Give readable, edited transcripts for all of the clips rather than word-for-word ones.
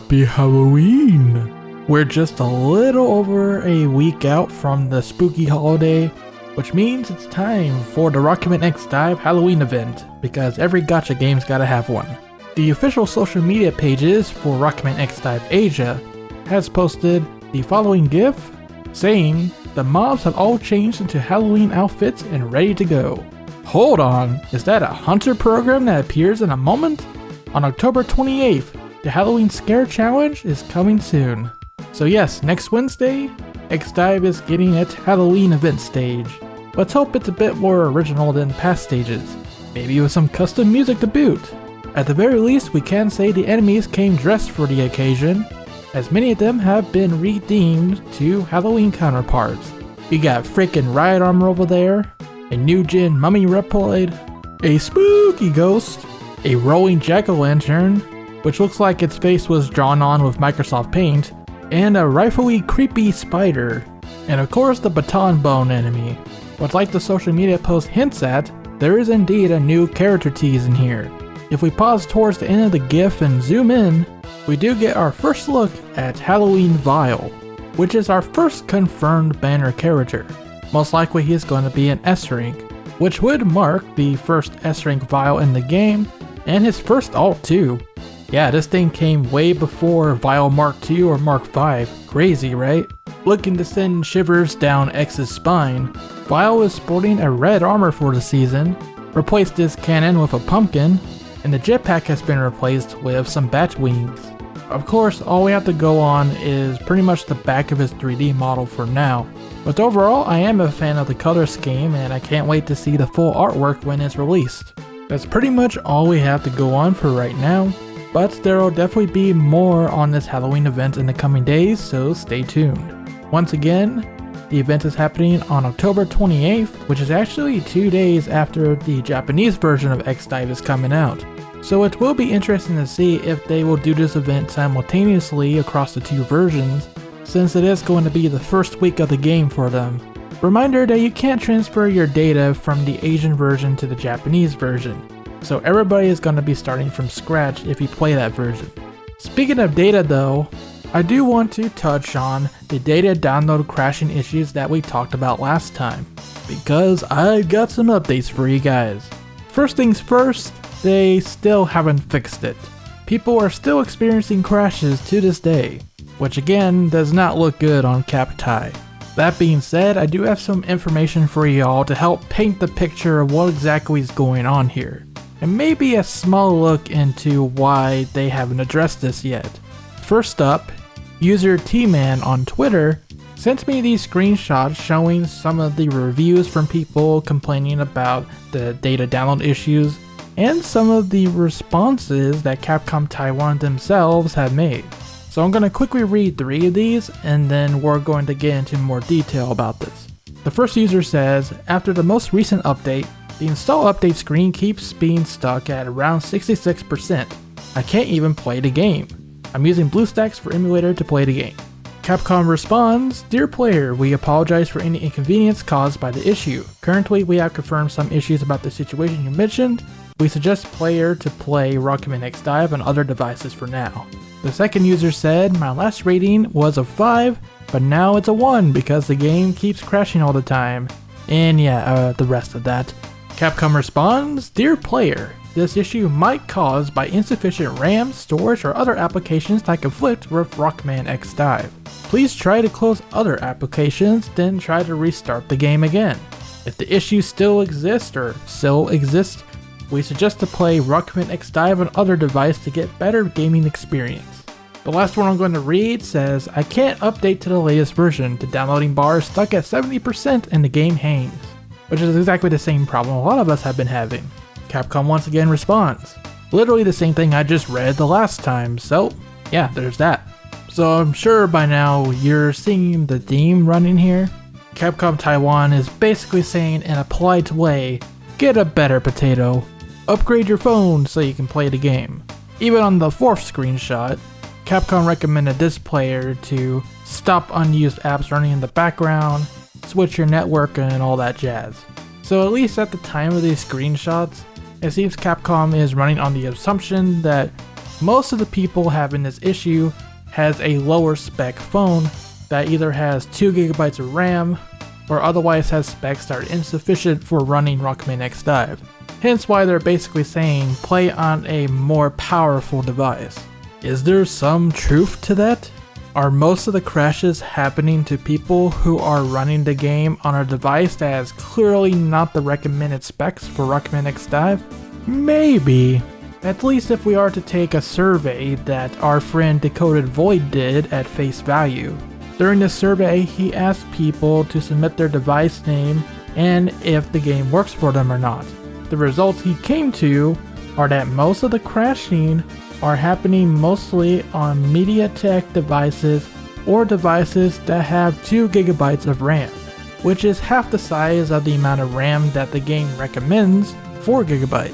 Happy Halloween! We're just a little over a week out from the spooky holiday, which means it's time for the Rockman X DiVE Halloween event, because every gacha game's gotta have one. The official social media pages for Rockman X DiVE Asia has posted the following GIF saying, "The mobs have all changed into Halloween outfits and ready to go." Hold on, is that a hunter program that appears in a moment? On October 28th, the Halloween Scare Challenge is coming soon. So yes, next Wednesday, X DiVE is getting its Halloween event stage. Let's hope it's a bit more original than past stages, maybe with some custom music to boot. At the very least, we can say the enemies came dressed for the occasion, as many of them have been redeemed to Halloween counterparts. You got freaking riot armor over there, a new gen mummy replied, a spooky ghost, a rolling jack-o'-lantern, which looks like its face was drawn on with Microsoft Paint, and a rifle-y creepy spider, and of course the baton bone enemy. But like the social media post hints at, there is indeed a new character tease in here. If we pause towards the end of the GIF and zoom in, we do get our first look at Halloween Vile, which is our first confirmed banner character. Most likely he is going to be an S rank, which would mark the first S rank Vile in the game, and his first ult too. Yeah, this thing came way before Vile Mark II or Mark V. Crazy, right? Looking to send shivers down X's spine, Vile is sporting a red armor for the season, replaced his cannon with a pumpkin, and the jetpack has been replaced with some bat wings. Of course, all we have to go on is pretty much the back of his 3D model for now. But overall, I am a fan of the color scheme, and I can't wait to see the full artwork when it's released. That's pretty much all we have to go on for right now, but there will definitely be more on this Halloween event in the coming days, so stay tuned. Once again, the event is happening on October 28th, which is actually 2 days after the Japanese version of X DiVE is coming out. So it will be interesting to see if they will do this event simultaneously across the two versions, since it is going to be the first week of the game for them. Reminder that you can't transfer your data from the Asian version to the Japanese version, so everybody is going to be starting from scratch if you play that version. Speaking of data though, I do want to touch on the data download crashing issues that we talked about last time, because I've got some updates for you guys. First things first, they still haven't fixed it. People are still experiencing crashes to this day, which again does not look good on Captai. That being said, I do have some information for y'all to help paint the picture of what exactly is going on here, and maybe a small look into why they haven't addressed this yet. First up, user T-Man on Twitter sent me these screenshots showing some of the reviews from people complaining about the data download issues, and some of the responses that Capcom Taiwan themselves have made. So I'm going to quickly read 3 of these, and then we're going to get into more detail about this. The first user says, after the most recent update, the install update screen keeps being stuck at around 66%. I can't even play the game. I'm using BlueStacks for emulator to play the game. Capcom responds, "Dear player, we apologize for any inconvenience caused by the issue. Currently, we have confirmed some issues about the situation you mentioned. We suggest player to play Rockman X DiVE on other devices for now." The second user said, "My last rating was a 5, but now it's a 1 because the game keeps crashing all the time." And yeah, the rest of that. Capcom responds, "Dear player, this issue might caused by insufficient RAM, storage, or other applications that conflict with Rockman X DiVE. Please try to close other applications, then try to restart the game again. If the issue still exists, we suggest to play Rockman X DiVE on other device to get better gaming experience." The last one I'm going to read says, "I can't update to the latest version. The downloading bar is stuck at 70% and the game hangs," which is exactly the same problem a lot of us have been having. Capcom once again responds, "Literally the same thing I just read the last time, so yeah, there's that." So I'm sure by now you're seeing the theme running here. Capcom Taiwan is basically saying in a polite way, get a better potato. Upgrade your phone so you can play the game. Even on the fourth screenshot, Capcom recommended this player to stop unused apps running in the background, switch your network, and all that jazz. So at least at the time of these screenshots, it seems Capcom is running on the assumption that most of the people having this issue has a lower spec phone that either has 2 GB of RAM or otherwise has specs that are insufficient for running Rockman X Dive. Hence why they're basically saying play on a more powerful device. Is there some truth to that? Are most of the crashes happening to people who are running the game on a device that is clearly not the recommended specs for Rockman X Dive? Maybe. At least if we are to take a survey that our friend Decoded Void did at face value. During the survey, he asked people to submit their device name and if the game works for them or not. The results he came to are that most of the crashing are happening mostly on MediaTek devices or devices that have 2 GB of RAM, which is half the size of the amount of RAM that the game recommends, 4 GB.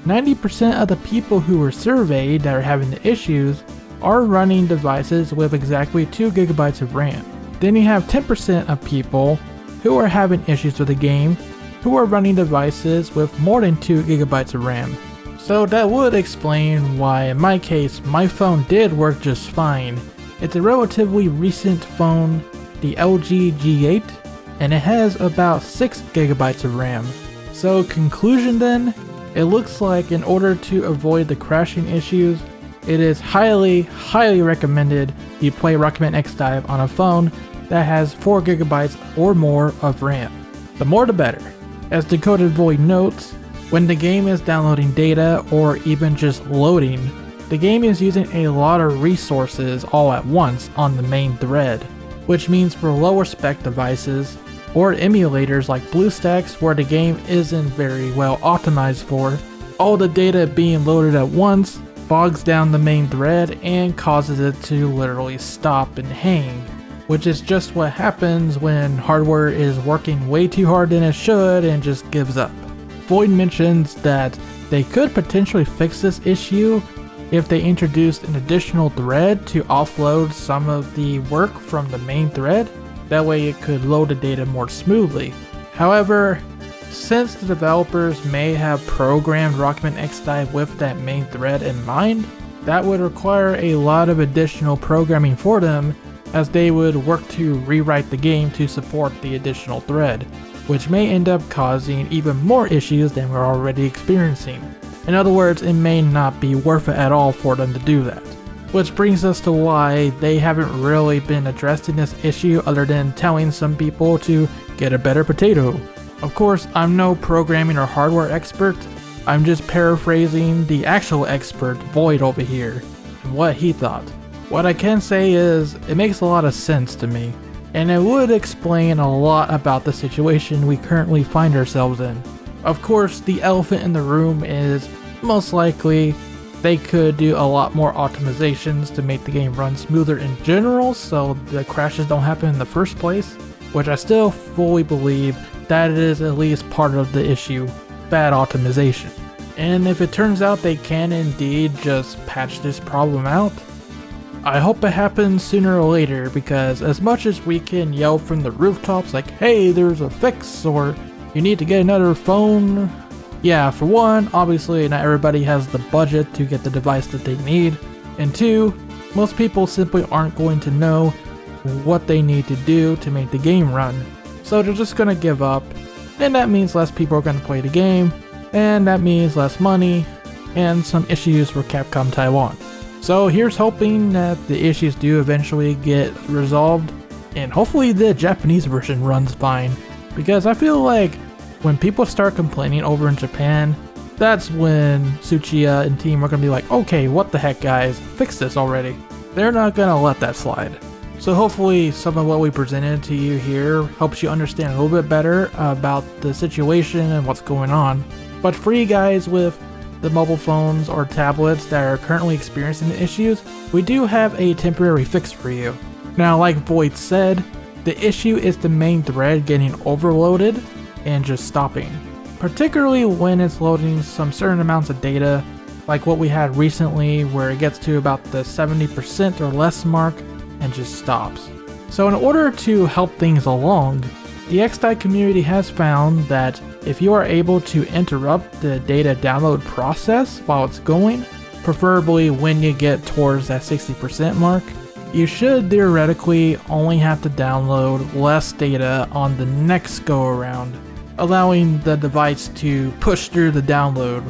90% of the people who were surveyed that are having the issues are running devices with exactly 2 GB of RAM. Then you have 10% of people who are having issues with the game who are running devices with more than 2 GB of RAM. So that would explain why in my case my phone did work just fine. It's a relatively recent phone, the LG G8, and it has about 6 GB of RAM. So conclusion then, it looks like in order to avoid the crashing issues, it is highly recommended you play Rockman X Dive on a phone that has 4 GB or more of RAM. The more the better. As Decoded Void notes, when the game is downloading data or even just loading, the game is using a lot of resources all at once on the main thread, which means for lower spec devices or emulators like BlueStacks where the game isn't very well optimized for, all the data being loaded at once bogs down the main thread and causes it to literally stop and hang, which is just what happens when hardware is working way too hard than it should and just gives up. Void mentions that they could potentially fix this issue if they introduced an additional thread to offload some of the work from the main thread. That way it could load the data more smoothly. However, since the developers may have programmed Rockman X Dive with that main thread in mind, that would require a lot of additional programming for them, as they would work to rewrite the game to support the additional thread, which may end up causing even more issues than we're already experiencing. In other words, it may not be worth it at all for them to do that. Which brings us to why they haven't really been addressing this issue other than telling some people to get a better potato. Of course, I'm no programming or hardware expert, I'm just paraphrasing the actual expert, Void, over here, and what he thought. What I can say is, it makes a lot of sense to me, and it would explain a lot about the situation we currently find ourselves in. Of course, the elephant in the room is, most likely, they could do a lot more optimizations to make the game run smoother in general so the crashes don't happen in the first place, which I still fully believe that it is at least part of the issue, bad optimization. And if it turns out they can indeed just patch this problem out, I hope it happens sooner or later, because as much as we can yell from the rooftops like, hey, there's a fix, or you need to get another phone, yeah, for one, obviously not everybody has the budget to get the device that they need, and two, most people simply aren't going to know what they need to do to make the game run, so they're just gonna give up, and that means less people are gonna play the game, and that means less money, and some issues for Capcom Taiwan. So here's hoping that the issues do eventually get resolved, and hopefully the Japanese version runs fine, because I feel like when people start complaining over in Japan, that's when Tsuchiya and team are gonna be like, okay, what the heck guys, fix this already. They're not gonna let that slide. So hopefully some of what we presented to you here helps you understand a little bit better about the situation and what's going on. But for you guys with the mobile phones or tablets that are currently experiencing the issues, we do have a temporary fix for you. Now, like Void said, the issue is the main thread getting overloaded and just stopping, particularly when it's loading some certain amounts of data, like what we had recently where it gets to about the 70% or less mark and just stops. So in order to help things along, the XDive community has found that if you are able to interrupt the data download process while it's going, preferably when you get towards that 60% mark, you should theoretically only have to download less data on the next go around, allowing the device to push through the download.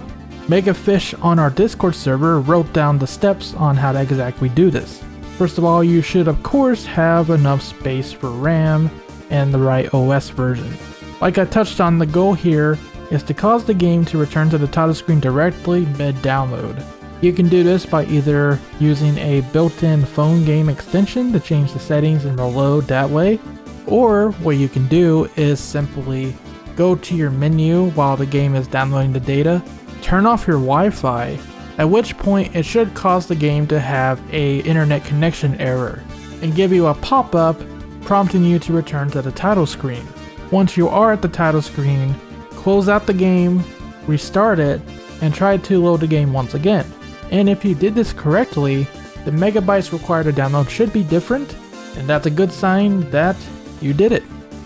Megafish on our Discord server wrote down the steps on how to exactly do this. First of all, you should of course have enough space for RAM and the right OS version. Like I touched on, the goal here is to cause the game to return to the title screen directly mid-download. You can do this by either using a built-in phone game extension to change the settings and reload that way, or what you can do is simply go to your menu while the game is downloading the data, turn off your Wi-Fi, at which point it should cause the game to have an internet connection error and give you a pop-up prompting you to return to the title screen. Once you are at the title screen, close out the game, restart it, and try to load the game once again. And if you did this correctly, the megabytes required to download should be different, and that's a good sign that you did it.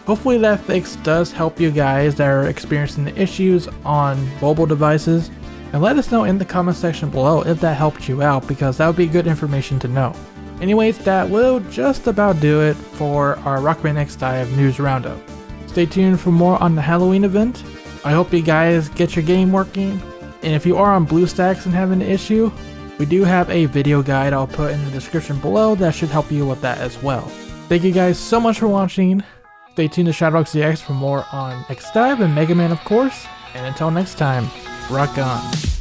Hopefully that fix does help you guys that are experiencing the issues on mobile devices, and let us know in the comment section below if that helped you out, because that would be good information to know. Anyways, that will just about do it for our Rockman X Dive news roundup. Stay tuned for more on the Halloween event. I hope you guys get your game working, and if you are on BlueStacks and having an issue, we do have a video guide I'll put in the description below that should help you with that as well. Thank you guys so much for watching. Stay tuned to ShadowRockZX for more on X Dive and Mega Man of course, and until next time, rock on.